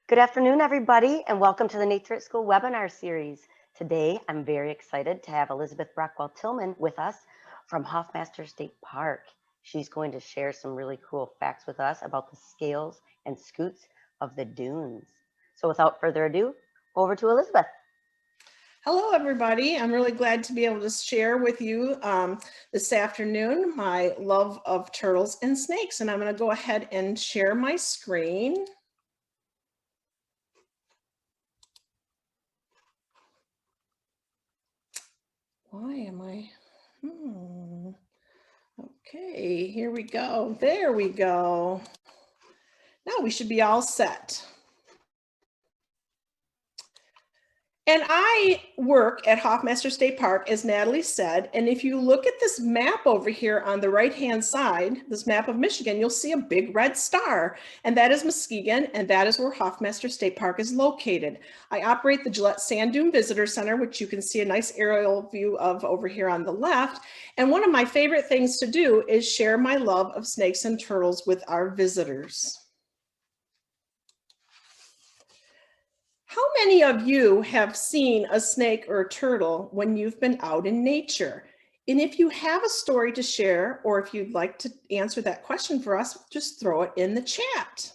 Good afternoon, everybody, and welcome to the Nature at School webinar series. Today, I'm very excited to have Elizabeth Brockwell Tillman with us from Hoffmaster State Park. She's going to share some really cool facts with us about the scales and scutes of the dunes. So without further ado, over to Elizabeth. Hello, everybody. I'm really glad to be able to share with you this afternoon my love of turtles and snakes. And I'm going to go ahead and share my screen. Why am I? Okay, here we go. There we go. Now we should be all set. And I work at Hoffmaster State Park, as Natalie said, and if you look at this map over here on the right-hand side, this map of Michigan, you'll see a big red star, and that is Muskegon, and that is where Hoffmaster State Park is located. I operate the Gillette Sand Dune Visitor Center, which you can see a nice aerial view of over here on the left, and one of my favorite things to do is share my love of snakes and turtles with our visitors. How many of you have seen a snake or a turtle when you've been out in nature? And if you have a story to share, or if you'd like to answer that question for us, just throw it in the chat.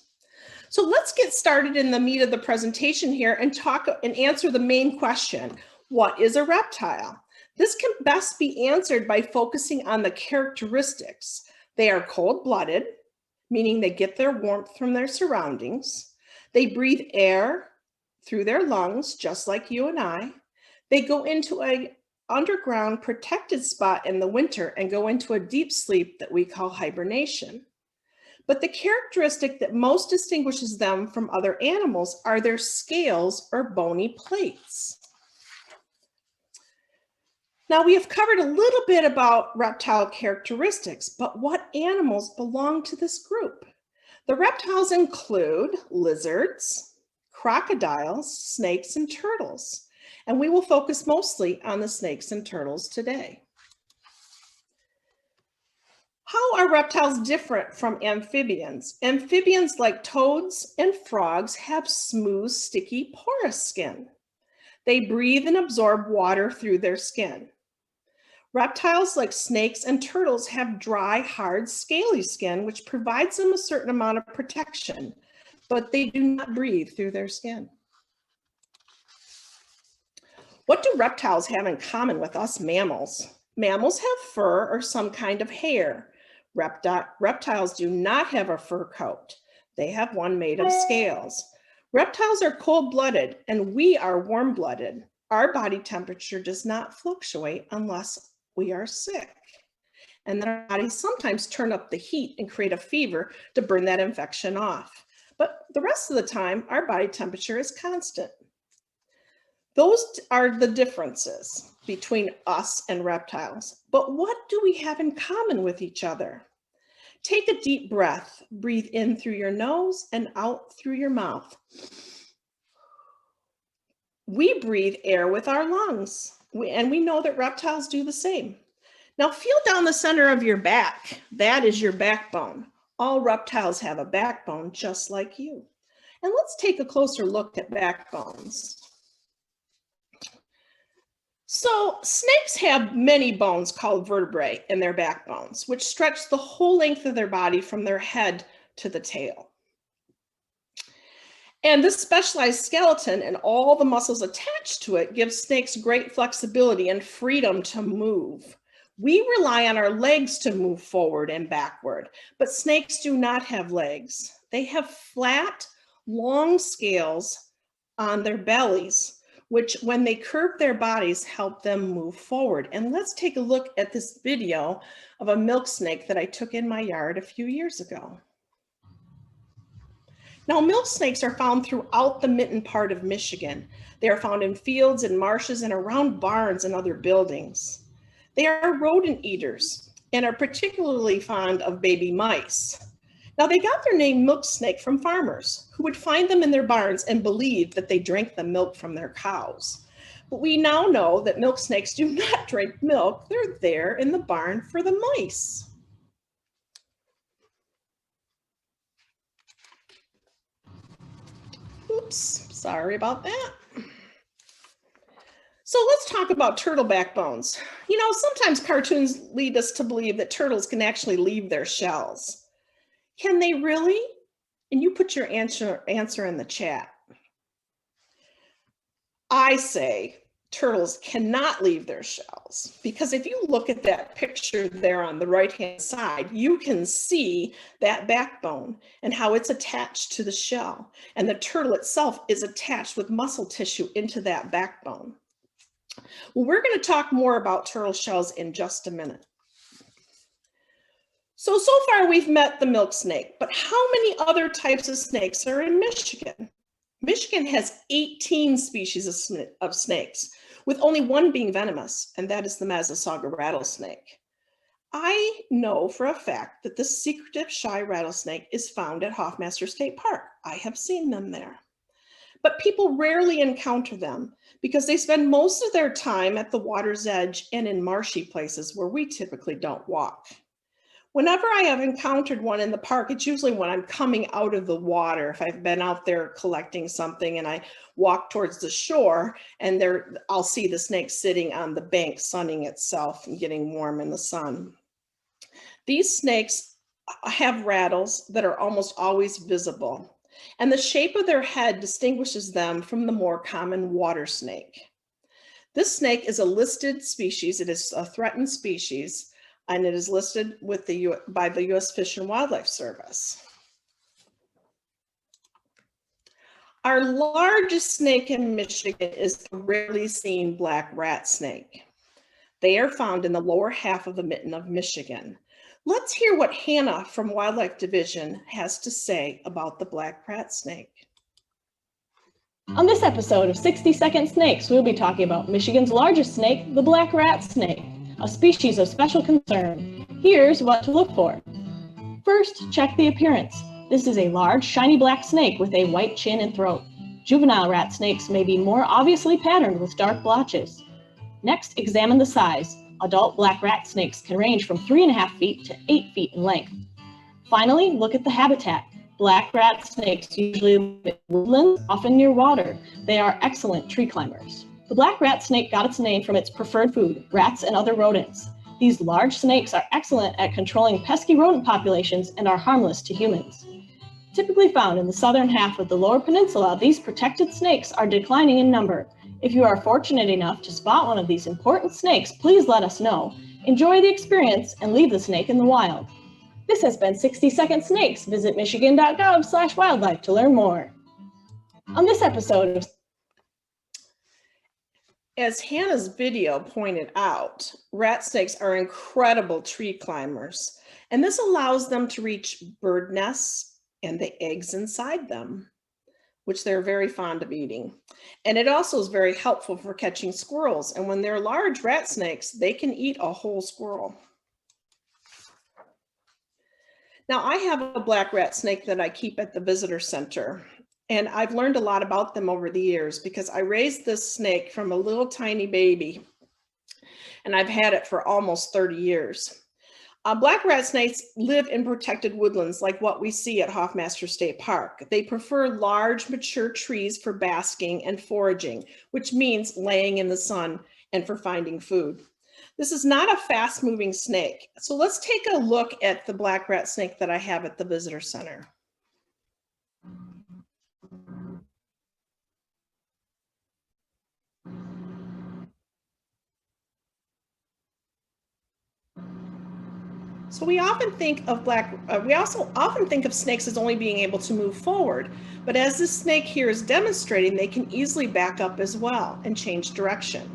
So let's get started in the meat of the presentation here and talk and answer the main question. What is a reptile? This can best be answered by focusing on the characteristics. They are cold-blooded, meaning they get their warmth from their surroundings. They breathe air through their lungs, just like you and I. They go into an underground protected spot in the winter and go into a deep sleep that we call hibernation. But the characteristic that most distinguishes them from other animals are their scales or bony plates. Now, we have covered a little bit about reptile characteristics, but what animals belong to this group? The reptiles include lizards, crocodiles, snakes, and turtles. And we will focus mostly on the snakes and turtles today. How are reptiles different from amphibians? Amphibians like toads and frogs have smooth, sticky, porous skin. They breathe and absorb water through their skin. Reptiles like snakes and turtles have dry, hard, scaly skin, which provides them a certain amount of protection, but they do not breathe through their skin. What do reptiles have in common with us mammals? Mammals have fur or some kind of hair. Reptiles do not have a fur coat. They have one made of scales. Reptiles are cold-blooded and we are warm-blooded. Our body temperature does not fluctuate unless we are sick. And then our bodies sometimes turn up the heat and create a fever to burn that infection off. But the rest of the time, our body temperature is constant. Those are the differences between us and reptiles. But what do we have in common with each other? Take a deep breath. Breathe in through your nose and out through your mouth. We breathe air with our lungs, and we know that reptiles do the same. Now feel down the center of your back. That is your backbone. All reptiles have a backbone just like you. And let's take a closer look at backbones. So snakes have many bones called vertebrae in their backbones, which stretch the whole length of their body from their head to the tail. And this specialized skeleton and all the muscles attached to it gives snakes great flexibility and freedom to move. We rely on our legs to move forward and backward, but snakes do not have legs. They have flat, long scales on their bellies, which when they curve their bodies, help them move forward. And let's take a look at this video of a milk snake that I took in my yard a few years ago. Now, milk snakes are found throughout the mitten part of Michigan. They are found in fields and marshes and around barns and other buildings. They are rodent eaters and are particularly fond of baby mice. Now, they got their name milk snake from farmers who would find them in their barns and believe that they drank the milk from their cows. But we now know that milk snakes do not drink milk. They're there in the barn for the mice. Oops, sorry about that. So let's talk about turtle backbones. You know, sometimes cartoons lead us to believe that turtles can actually leave their shells. Can they really? And you put your answer in the chat. I say turtles cannot leave their shells, because if you look at that picture there on the right-hand side, you can see that backbone and how it's attached to the shell. And the turtle itself is attached with muscle tissue into that backbone. Well, we're going to talk more about turtle shells in just a minute. So far we've met the milk snake, but how many other types of snakes are in Michigan? Michigan has 18 species of snakes, with only one being venomous, and that is the Massasauga rattlesnake. I know for a fact that the secretive shy rattlesnake is found at Hoffmaster State Park. I have seen them there. But people rarely encounter them because they spend most of their time at the water's edge and in marshy places where we typically don't walk. Whenever I have encountered one in the park, it's usually when I'm coming out of the water. If I've been out there collecting something and I walk towards the shore, and I'll see the snake sitting on the bank sunning itself and getting warm in the sun. These snakes have rattles that are almost always visible, and the shape of their head distinguishes them from the more common water snake. This snake is a listed species. It is a threatened species, and it is listed by the U.S. Fish and Wildlife Service. Our largest snake in Michigan is the rarely seen black rat snake. They are found in the lower half of the mitten of Michigan. Let's hear what Hannah from Wildlife Division has to say about the black rat snake. On this episode of 60-Second Snakes, we'll be talking about Michigan's largest snake, the black rat snake, a species of special concern. Here's what to look for. First, check the appearance. This is a large, shiny black snake with a white chin and throat. Juvenile rat snakes may be more obviously patterned with dark blotches. Next, examine the size. Adult black rat snakes can range from 3.5 feet to 8 feet in length. Finally, look at the habitat. Black rat snakes usually live in woodlands, often near water. They are excellent tree climbers. The black rat snake got its name from its preferred food, rats and other rodents. These large snakes are excellent at controlling pesky rodent populations and are harmless to humans. Typically found in the southern half of the Lower Peninsula, these protected snakes are declining in number. If you are fortunate enough to spot one of these important snakes, please let us know. Enjoy the experience and leave the snake in the wild. This has been 60-Second Snakes. Visit michigan.gov/wildlife to learn more. On this episode of... As Hannah's video pointed out, rat snakes are incredible tree climbers, and this allows them to reach bird nests and the eggs inside them, which they're very fond of eating. And it also is very helpful for catching squirrels. And when they're large rat snakes, they can eat a whole squirrel. Now, I have a black rat snake that I keep at the visitor center, and I've learned a lot about them over the years because I raised this snake from a little tiny baby, and I've had it for almost 30 years. Black rat snakes live in protected woodlands like what we see at Hoffmaster State Park. They prefer large, mature trees for basking and foraging, which means laying in the sun and for finding food. This is not a fast-moving snake. So let's take a look at the black rat snake that I have at the visitor center. So we often think of we also often think of snakes as only being able to move forward, but as this snake here is demonstrating, they can easily back up as well and change direction.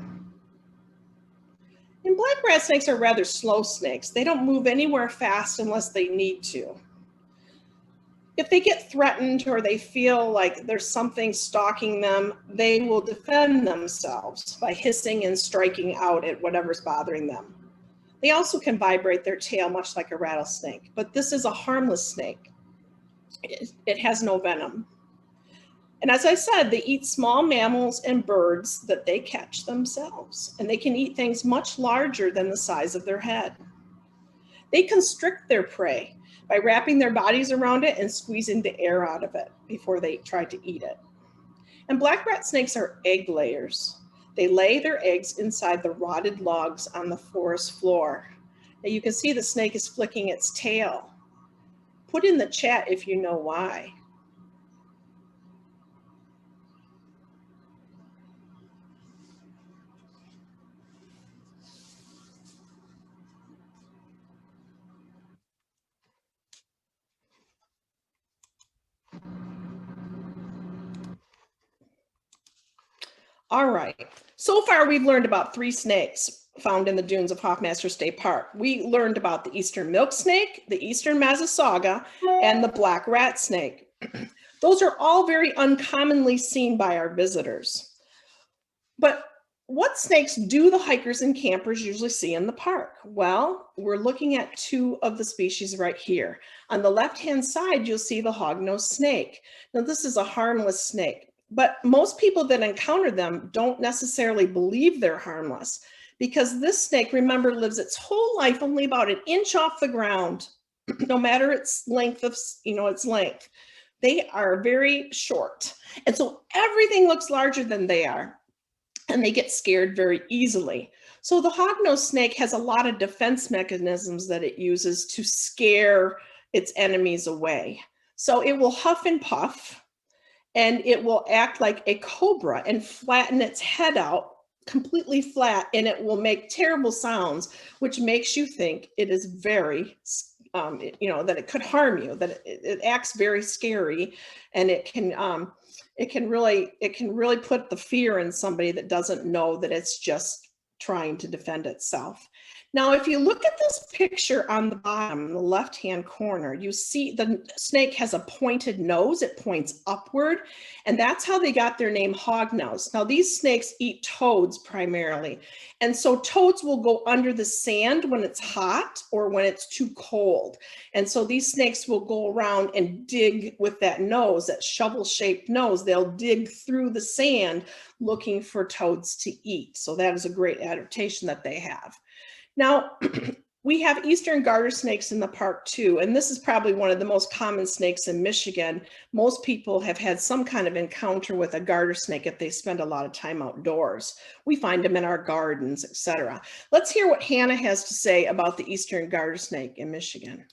And black rat snakes are rather slow snakes. They don't move anywhere fast unless they need to. If they get threatened or they feel like there's something stalking them, they will defend themselves by hissing and striking out at whatever's bothering them. They also can vibrate their tail much like a rattlesnake, but this is a harmless snake. It has no venom. And as I said, they eat small mammals and birds that they catch themselves, and they can eat things much larger than the size of their head. They constrict their prey by wrapping their bodies around it and squeezing the air out of it before they try to eat it. And black rat snakes are egg layers. They lay their eggs inside the rotted logs on the forest floor. Now you can see the snake is flicking its tail. Put in the chat if you know why. All right, so far we've learned about 3 snakes found in the dunes of Hoffmaster State Park. We learned about the eastern milk snake, the eastern Massasauga, and the black rat snake. Those are all very uncommonly seen by our visitors. But what snakes do the hikers and campers usually see in the park? Well, we're looking at 2 of the species right here. On the left-hand side, you'll see the hognose snake. Now, this is a harmless snake, but most people that encounter them don't necessarily believe they're harmless because this snake, remember, lives its whole life only about an inch off the ground, no matter its length of, its length. They are very short. And so everything looks larger than they are. And they get scared very easily. So the hognose snake has a lot of defense mechanisms that it uses to scare its enemies away. So it will huff and puff, and it will act like a cobra and flatten its head out completely flat, and it will make terrible sounds, which makes you think it is very, that it could harm you, that it acts very scary, and it can really put the fear in somebody that doesn't know that it's just trying to defend itself. Now, if you look at this picture on the bottom, the left-hand corner, you see the snake has a pointed nose. It points upward, and that's how they got their name hognose. Now, these snakes eat toads primarily, and so toads will go under the sand when it's hot or when it's too cold. And so these snakes will go around and dig with that nose, that shovel-shaped nose. They'll dig through the sand looking for toads to eat. So that is a great adaptation that they have. Now, we have eastern garter snakes in the park too, and this is probably one of the most common snakes in Michigan. Most people have had some kind of encounter with a garter snake if they spend a lot of time outdoors. We find them in our gardens, etc. Let's hear what Hannah has to say about the eastern garter snake in Michigan.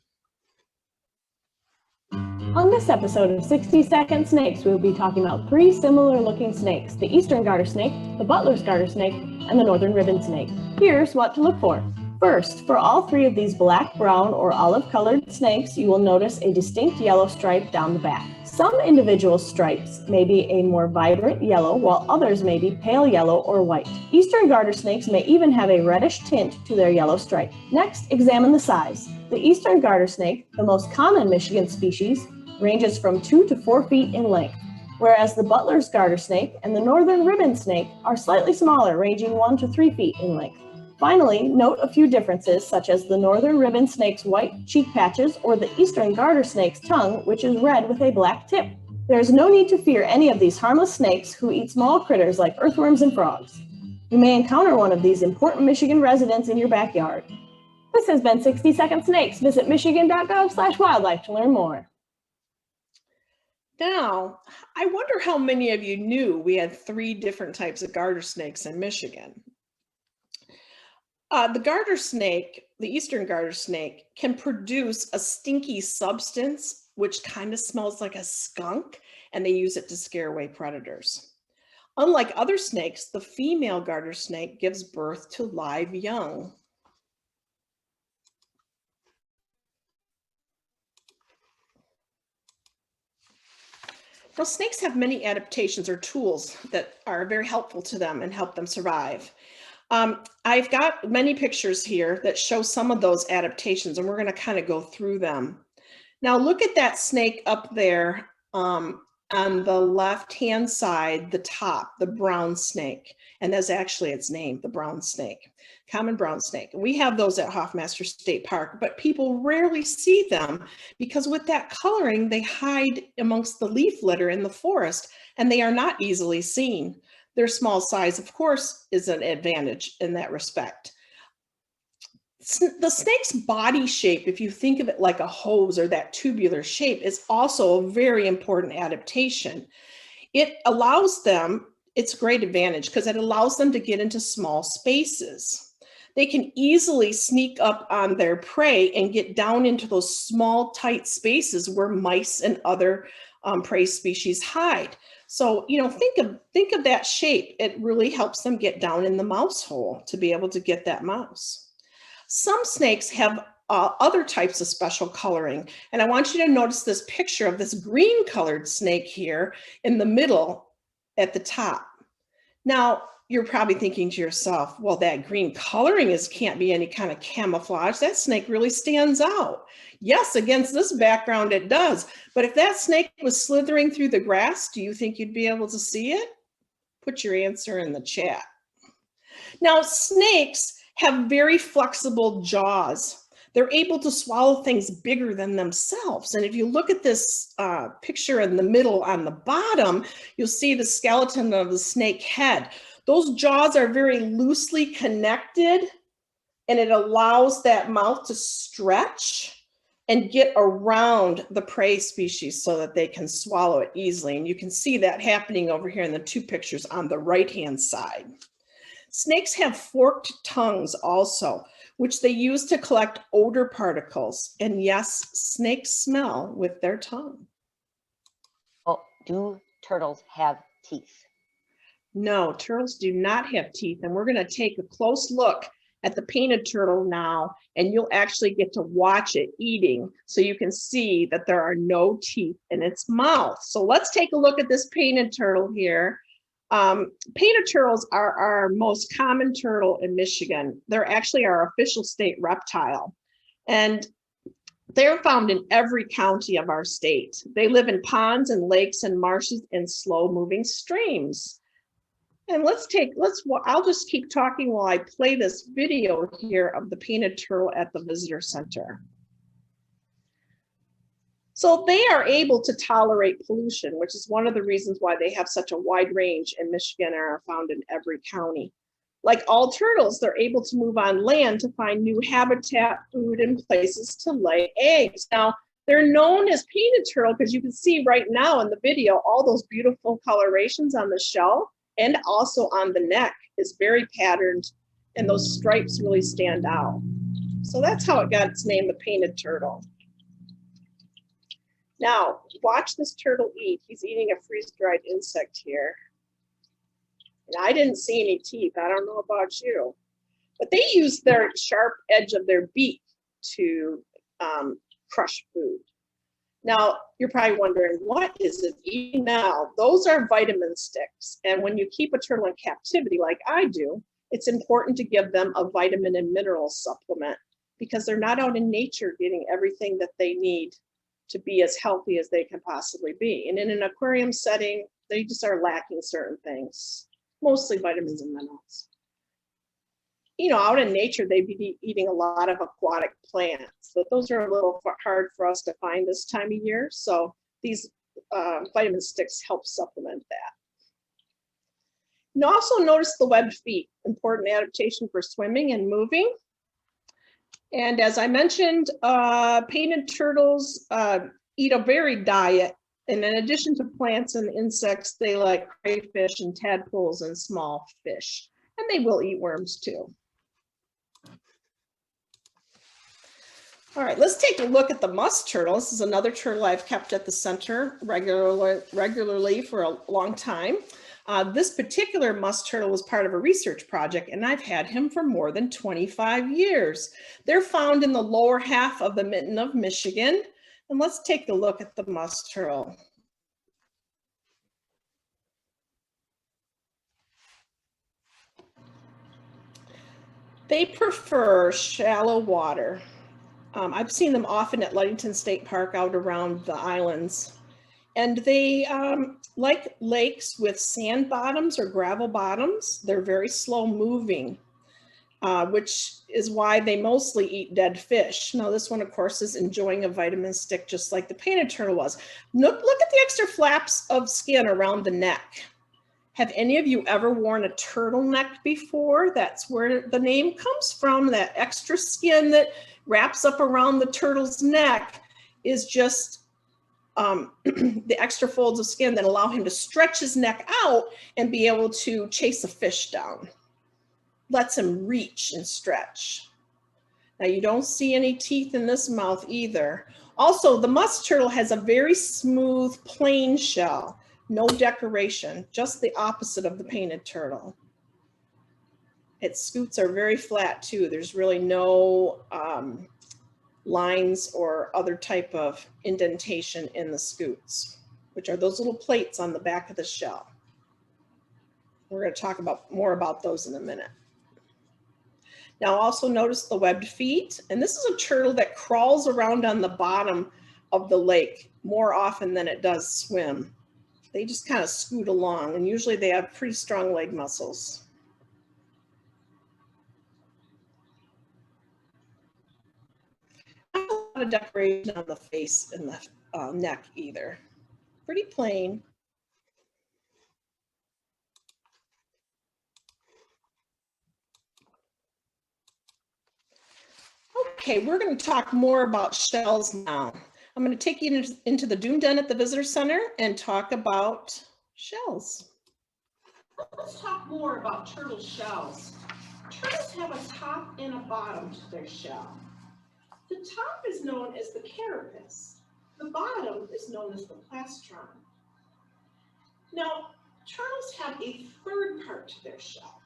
On this episode of 60 Second Snakes, we will be talking about 3 similar looking snakes: the eastern garter snake, the Butler's garter snake, and the northern ribbon snake. Here's what to look for. First, for all 3 of these black, brown, or olive-colored snakes, you will notice a distinct yellow stripe down the back. Some individual stripes may be a more vibrant yellow, while others may be pale yellow or white. Eastern garter snakes may even have a reddish tint to their yellow stripe. Next, examine the size. The eastern garter snake, the most common Michigan species, ranges from 2 to 4 feet in length, whereas the Butler's garter snake and the northern ribbon snake are slightly smaller, ranging 1 to 3 feet in length. Finally, note a few differences, such as the northern ribbon snake's white cheek patches or the eastern garter snake's tongue, which is red with a black tip. There is no need to fear any of these harmless snakes who eat small critters like earthworms and frogs. You may encounter one of these important Michigan residents in your backyard. This has been 60 Second Snakes. Visit michigan.gov/wildlife to learn more. Now, I wonder how many of you knew we had 3 different types of garter snakes in Michigan. The garter snake, the eastern garter snake, can produce a stinky substance which kind of smells like a skunk, and they use it to scare away predators. Unlike other snakes, the female garter snake gives birth to live young. Now, snakes have many adaptations or tools that are very helpful to them and help them survive. I've got many pictures here that show some of those adaptations, and we're going to kind of go through them. Now, look at that snake up there on the left-hand side, the top, the brown snake. And that's actually its name, the brown snake, common brown snake. We have those at Hoffmaster State Park, but people rarely see them because with that coloring, they hide amongst the leaf litter in the forest, and they are not easily seen. Their small size, of course, is an advantage in that respect. The snake's body shape, if you think of it like a hose or that tubular shape, is also a very important adaptation. It allows them, it's a great advantage because it allows them to get into small spaces. They can easily sneak up on their prey and get down into those small, tight spaces where mice and other prey species hide. So, you know, think of that shape. It really helps them get down in the mouse hole to be able to get that mouse. Some snakes have other types of special coloring. And I want you to notice this picture of this green colored snake here in the middle at the top. Now, you're probably thinking to yourself, well, that green coloring can't be any kind of camouflage. That snake really stands out. Yes, against this background it does. But if that snake was slithering through the grass, do you think you'd be able to see it? Put your answer in the chat. Now, snakes have very flexible jaws. They're able to swallow things bigger than themselves. And if you look at this picture in the middle on the bottom, you'll see the skeleton of the snake head. Those jaws are very loosely connected, and it allows that mouth to stretch and get around the prey species so that they can swallow it easily. And you can see that happening over here in the two pictures on the right-hand side. Snakes have forked tongues also, which they use to collect odor particles. And yes, snakes smell with their tongue. Oh, do turtles have teeth? No, turtles do not have teeth. And we're going to take a close look at the painted turtle now, and you'll actually get to watch it eating so you can see that there are no teeth in its mouth. So let's take a look at this painted turtle here. Painted turtles are our most common turtle in Michigan. They're actually our official state reptile, and they're found in every county of our state. They live in ponds and lakes and marshes and slow moving streams. And I'll just keep talking while I play this video here of the painted turtle at the visitor center. So they are able to tolerate pollution, which is one of the reasons why they have such a wide range in Michigan and are found in every county. Like all turtles, they're able to move on land to find new habitat, food, and places to lay eggs. Now, they're known as painted turtle because you can see right now in the video, all those beautiful colorations on the shell and also on the neck is very patterned, and those stripes really stand out. So that's how it got its name, the painted turtle. Now, watch this turtle eat. He's eating a freeze-dried insect here. And I didn't see any teeth. I don't know about you. But they use their sharp edge of their beak to crush food. Now, you're probably wondering, what is it eating now? Those are vitamin sticks. And when you keep a turtle in captivity like I do, it's important to give them a vitamin and mineral supplement because they're not out in nature getting everything that they need to be as healthy as they can possibly be. And in an aquarium setting, they just are lacking certain things, mostly vitamins and minerals. You know, out in nature, they'd be eating a lot of aquatic plants, but those are a little hard for us to find this time of year. So these vitamin sticks help supplement that. And also notice the webbed feet, important adaptation for swimming and moving. And as I mentioned, painted turtles eat a varied diet. And in addition to plants and insects, they like crayfish and tadpoles and small fish. And they will eat worms too. All right, let's take a look at the musk turtle. This is another turtle I've kept at the center regularly for a long time. This particular musk turtle was part of a research project, and I've had him for more than 25 years. They're found in the lower half of the mitten of Michigan. And let's take a look at the musk turtle. They prefer shallow water. I've seen them often at Ludington State Park out around the islands. And they like lakes with sand bottoms or gravel bottoms. They're very slow moving, which is why they mostly eat dead fish. Now this one, of course, is enjoying a vitamin stick just like the painted turtle was. Look at the extra flaps of skin around the neck. Have any of you ever worn a turtleneck before? That's where the name comes from. That extra skin that wraps up around the turtle's neck is just the extra folds of skin that allow him to stretch his neck out and be able to chase a fish down. Lets him reach and stretch. Now you don't see any teeth in this mouth either. Also, the musk turtle has a very smooth, plain shell, no decoration, just the opposite of the painted turtle. Its scutes are very flat too. There's really no lines or other type of indentation in the scutes, which are those little plates on the back of the shell. We're going to talk more about those in a minute. Now also notice the webbed feet, and this is a turtle that crawls around on the bottom of the lake more often than it does swim. They just kind of scoot along, and usually they have pretty strong leg muscles. Not a lot of decoration on the face and the neck either. Pretty plain. Okay, we're going to talk more about shells now. I'm going to take you into the Dune Den at the Visitor Center and talk about shells. Let's talk more about turtle shells. Turtles have a top and a bottom to their shell. The top is known as the carapace. The bottom is known as the plastron. Now, turtles have a third part to their shell,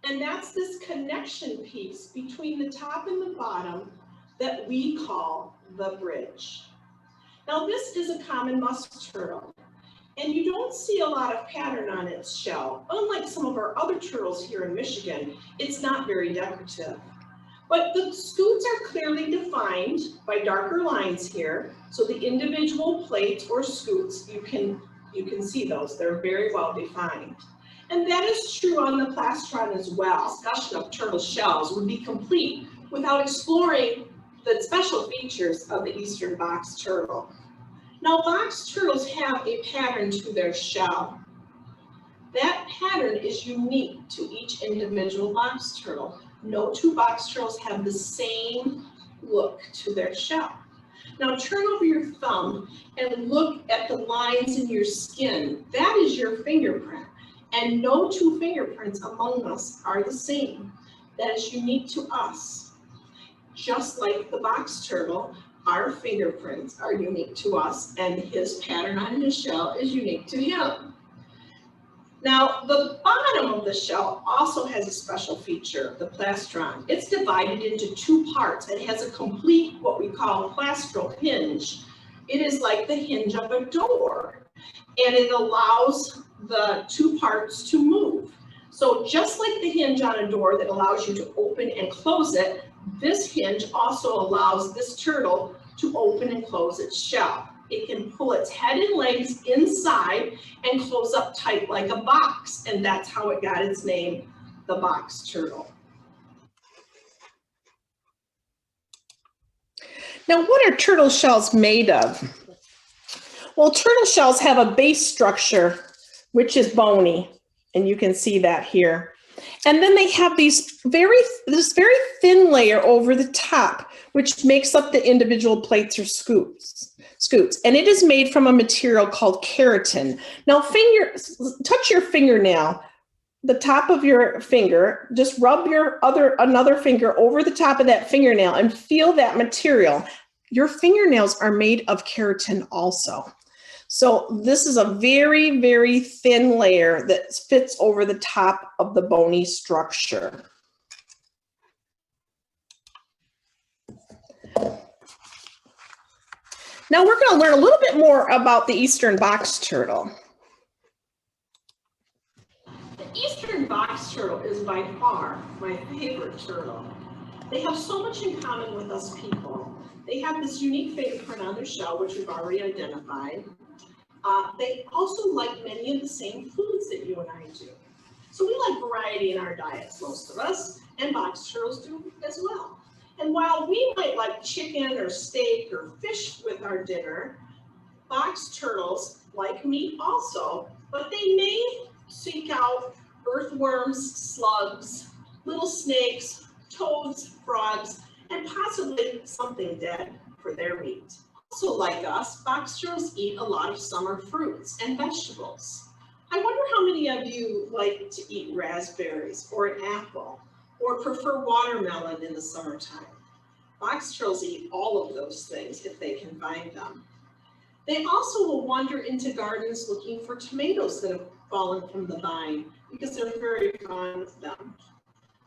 and that's this connection piece between the top and the bottom that we call the bridge. Now, this is a common musk turtle, and you don't see a lot of pattern on its shell. Unlike some of our other turtles here in Michigan, it's not very decorative. But the scutes are clearly defined by darker lines here. So the individual plates or scutes, you can see those. They're very well defined. And that is true on the plastron as well. Discussion of turtle shells would be complete without exploring the special features of the eastern box turtle. Now, box turtles have a pattern to their shell. That pattern is unique to each individual box turtle. No two box turtles have the same look to their shell. Now turn over your thumb and look at the lines in your skin. That is your fingerprint. And no two fingerprints among us are the same. That is unique to us. Just like the box turtle, our fingerprints are unique to us, and his pattern on his shell is unique to him. Now, the bottom of the shell also has a special feature, the plastron. It's divided into two parts. It has a complete, what we call plastral hinge. It is like the hinge of a door, and it allows the two parts to move. So just like the hinge on a door that allows you to open and close it, this hinge also allows this turtle to open and close its shell. It can pull its head and legs inside and close up tight like a box, and that's how it got its name, the box turtle. Now, what are turtle shells made of? Well, turtle shells have a base structure, which is bony, and you can see that here. And then they have this very thin layer over the top, which makes up the individual plates or scutes. And it is made from a material called keratin. Now, touch your fingernail, the top of your finger, just rub your another finger over the top of that fingernail and feel that material. Your fingernails are made of keratin also. So this is a very, very thin layer that fits over the top of the bony structure. Now we're going to learn a little bit more about the eastern box turtle. The eastern box turtle is by far my favorite turtle. They have so much in common with us people. They have this unique fingerprint on their shell, which we've already identified. They also like many of the same foods that you and I do. So we like variety in our diets, most of us, and box turtles do as well. And while we might like chicken or steak or fish with our dinner, box turtles like meat also, but they may seek out earthworms, slugs, little snakes, toads, frogs, and possibly something dead for their meat. Also, like us, box turtles eat a lot of summer fruits and vegetables. I wonder how many of you like to eat raspberries or an apple or prefer watermelon in the summertime. Box turtles eat all of those things if they can find them. They also will wander into gardens looking for tomatoes that have fallen from the vine because they're very fond of them.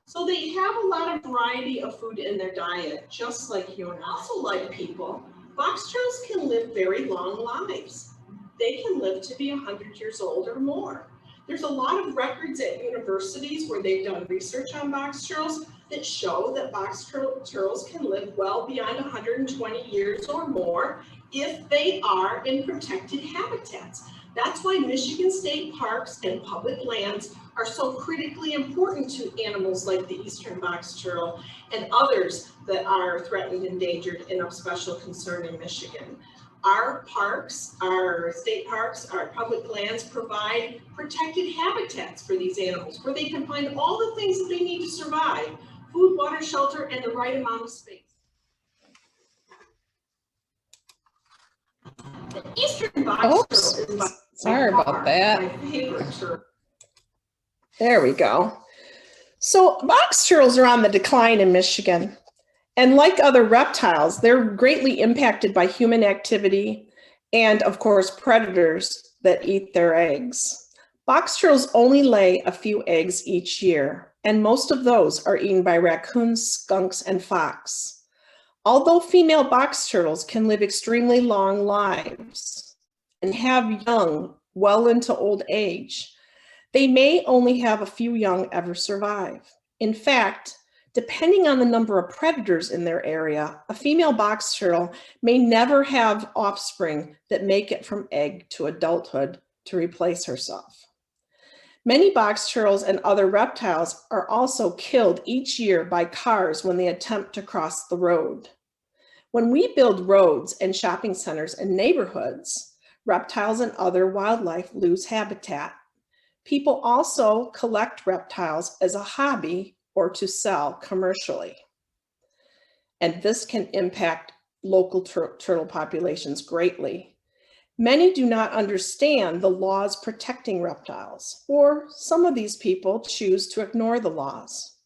So they have a lot of variety of food in their diet, just like you and I. Also, like people, box turtles can live very long lives. They can live to be 100 years old or more. There's a lot of records at universities where they've done research on box turtles that show that box turtles can live well beyond 120 years or more if they are in protected habitats. That's why Michigan state parks and public lands are so critically important to animals like the eastern box turtle and others that are threatened, endangered, and of special concern in Michigan. Our parks, our state parks, our public lands provide protected habitats for these animals where they can find all the things that they need to survive: food, water, shelter, and the right amount of space. The eastern box turtle is sorry about that. my favorite turtle. There we go. So box turtles are on the decline in Michigan. And like other reptiles, they're greatly impacted by human activity and, of course, predators that eat their eggs. Box turtles only lay a few eggs each year, and most of those are eaten by raccoons, skunks, and fox. Although female box turtles can live extremely long lives and have young well into old age, they may only have a few young ever survive. In fact, depending on the number of predators in their area, a female box turtle may never have offspring that make it from egg to adulthood to replace herself. Many box turtles and other reptiles are also killed each year by cars when they attempt to cross the road. When we build roads and shopping centers and neighborhoods, reptiles and other wildlife lose habitat. People also collect reptiles as a hobby or to sell commercially. And this can impact local turtle populations greatly. Many do not understand the laws protecting reptiles, or some of these people choose to ignore the laws.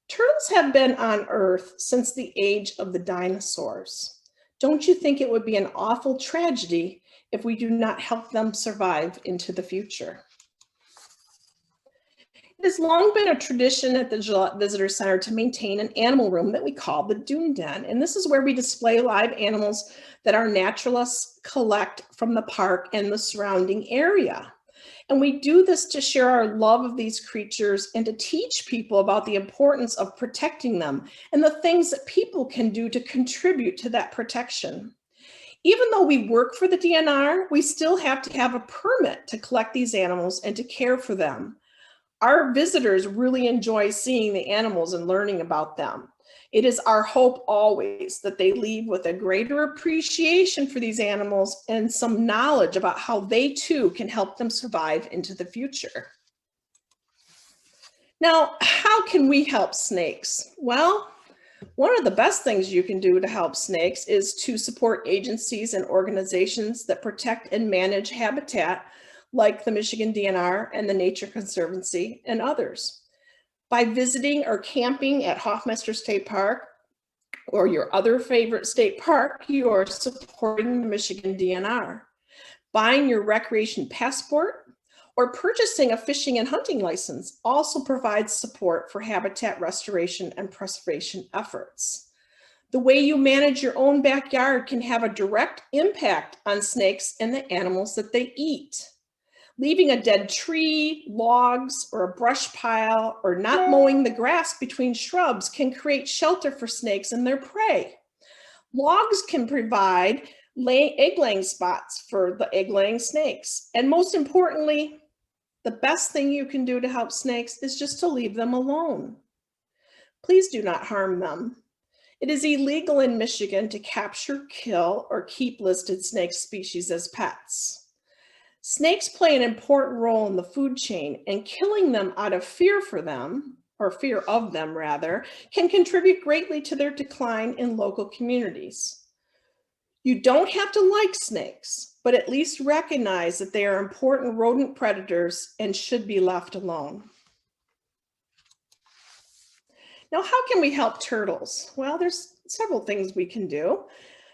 Turtles have been on Earth since the age of the dinosaurs. Don't you think it would be an awful tragedy if we do not help them survive into the future? It has long been a tradition at the Gillette Visitor Center to maintain an animal room that we call the Dune Den. And this is where we display live animals that our naturalists collect from the park and the surrounding area. And we do this to share our love of these creatures and to teach people about the importance of protecting them and the things that people can do to contribute to that protection. Even though we work for the DNR, we still have to have a permit to collect these animals and to care for them. Our visitors really enjoy seeing the animals and learning about them. It is our hope always that they leave with a greater appreciation for these animals and some knowledge about how they too can help them survive into the future. Now, how can we help snakes? Well, one of the best things you can do to help snakes is to support agencies and organizations that protect and manage habitat, like the Michigan DNR and the Nature Conservancy and others. By visiting or camping at Hoffmeister State Park or your other favorite state park, you are supporting the Michigan DNR. Buying your recreation passport or purchasing a fishing and hunting license also provides support for habitat restoration and preservation efforts. The way you manage your own backyard can have a direct impact on snakes and the animals that they eat. Leaving a dead tree, logs, or a brush pile, or not mowing the grass between shrubs can create shelter for snakes and their prey. Logs can provide egg-laying spots for the egg-laying snakes. And most importantly, the best thing you can do to help snakes is just to leave them alone. Please do not harm them. It is illegal in Michigan to capture, kill, or keep listed snake species as pets. Snakes play an important role in the food chain, and killing them out of fear for them, or fear of them rather, can contribute greatly to their decline in local communities. You don't have to like snakes, but at least recognize that they are important rodent predators and should be left alone. Now, how can we help turtles? Well, there's several things we can do.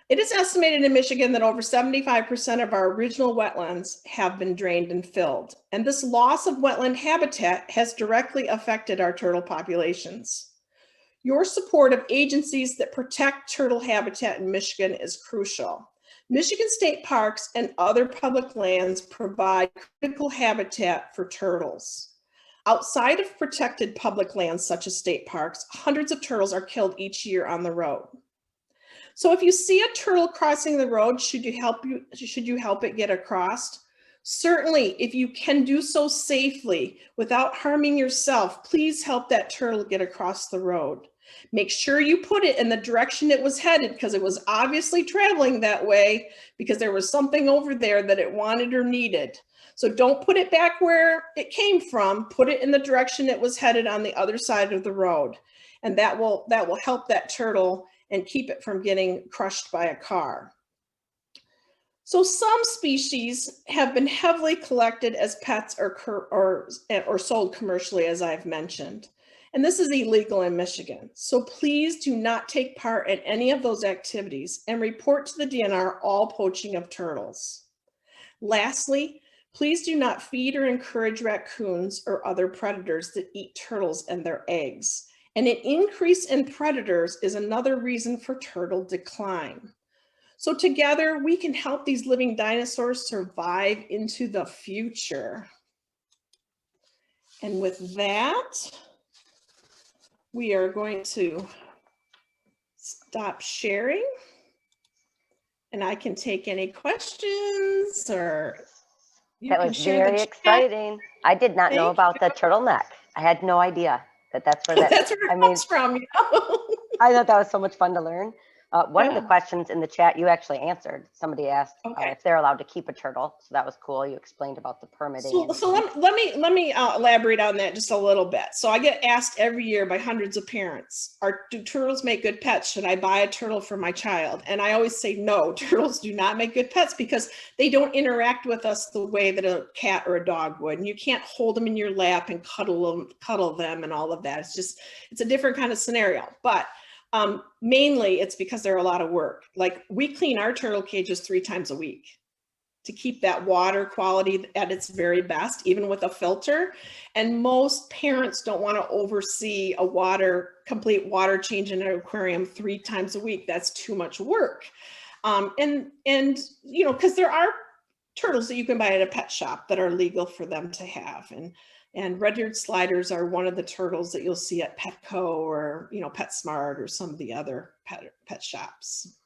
It is estimated in Michigan that over 75% of our original wetlands have been drained and filled. And this loss of wetland habitat has directly affected our turtle populations. Your support of agencies that protect turtle habitat in Michigan is crucial. Michigan state parks and other public lands provide critical habitat for turtles. Outside of protected public lands such as state parks, hundreds of turtles are killed each year on the road. So if you see a turtle crossing the road, should you help it get across? Certainly, if you can do so safely without harming yourself, please help that turtle get across the road. Make sure you put it in the direction it was headed, because it was obviously traveling that way because there was something over there that it wanted or needed. So don't put it back where it came from. Put it in the direction it was headed on the other side of the road. And that will help that turtle and keep it from getting crushed by a car. So some species have been heavily collected as pets or sold commercially, as I've mentioned. And this is illegal in Michigan. So please do not take part in any of those activities and report to the DNR all poaching of turtles. Lastly, please do not feed or encourage raccoons or other predators that eat turtles and their eggs. And an increase in predators is another reason for turtle decline. So together we can help these living dinosaurs survive into the future. And with that, we are going to stop sharing. And I can take any questions, or you That can was share very the chat. exciting. I did not know Thank about the turtleneck. I had no idea that's where that, That's where it comes from. I thought that was so much fun to learn. One of the Yeah. questions in the chat you actually answered. Somebody asked Okay. if they're allowed to keep a turtle. So that was cool. You explained about the permitting. So let me elaborate on that just a little bit. So I get asked every year by hundreds of parents, do turtles make good pets? Should I buy a turtle for my child? And I always say, no, turtles do not make good pets because they don't interact with us the way that a cat or a dog would. And you can't hold them in your lap and cuddle them and all of that. It's a different kind of scenario. But mainly it's because they're a lot of work. Like, we clean our turtle cages 3 times a week to keep that water quality at its very best, even with a filter. And most parents don't want to oversee a complete water change in an aquarium 3 times a week. That's too much work. And you know, because there are turtles that you can buy at a pet shop that are legal for them to have. And red-eared sliders are one of the turtles that you'll see at Petco or, you know, PetSmart or some of the other pet shops.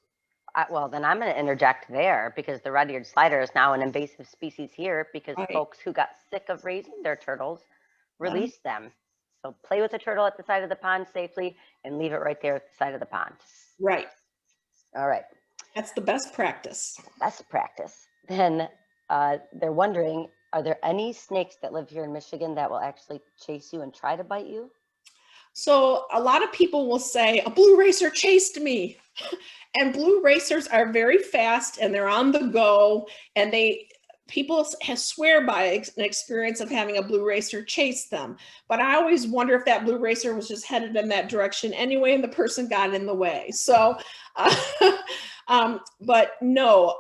Well, then I'm going to interject there, because the red-eared slider is now an invasive species here because Right. folks who got sick of raising their turtles released them. So play with the turtle at the side of the pond safely and leave it right there at the side of the pond. Right. All right. That's the best practice. Best practice. Then they're wondering, are there any snakes that live here in Michigan that will actually chase you and try to bite you? So a lot of people will say, a blue racer chased me. And blue racers are very fast and they're on the go, and people swear by an experience of having a blue racer chase them. But I always wonder if that blue racer was just headed in that direction anyway and the person got in the way. So, but no,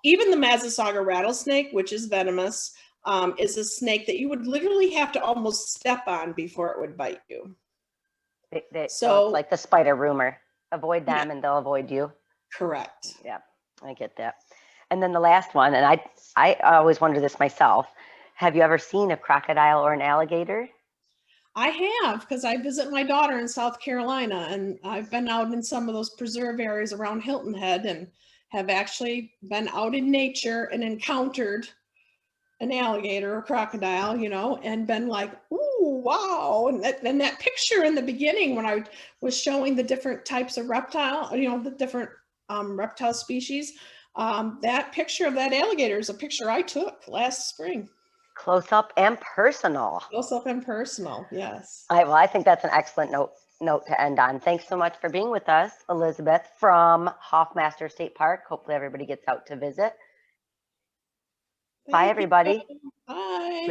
even the Massasauga rattlesnake, which is venomous, is a snake that you would literally have to almost step on before it would bite you. So it's like the spider rumor. Avoid them, and they'll avoid you. Correct. Yeah, I get that. And then the last one, and I always wonder this myself. Have you ever seen a crocodile or an alligator? I have, because I visit my daughter in South Carolina, and I've been out in some of those preserve areas around Hilton Head and have actually been out in nature and encountered an alligator or crocodile, you know, and been like, ooh, wow. And that picture in the beginning when I was showing the different types of reptile, you know, the different reptile species, that picture of that alligator is a picture I took last spring. Close up and personal. Close up and personal, yes. Well, I think that's an excellent note note to end on. Thanks so much for being with us, Elizabeth, from Hoffmaster State Park. Hopefully everybody gets out to visit. Bye, Thank you. everybody. Bye.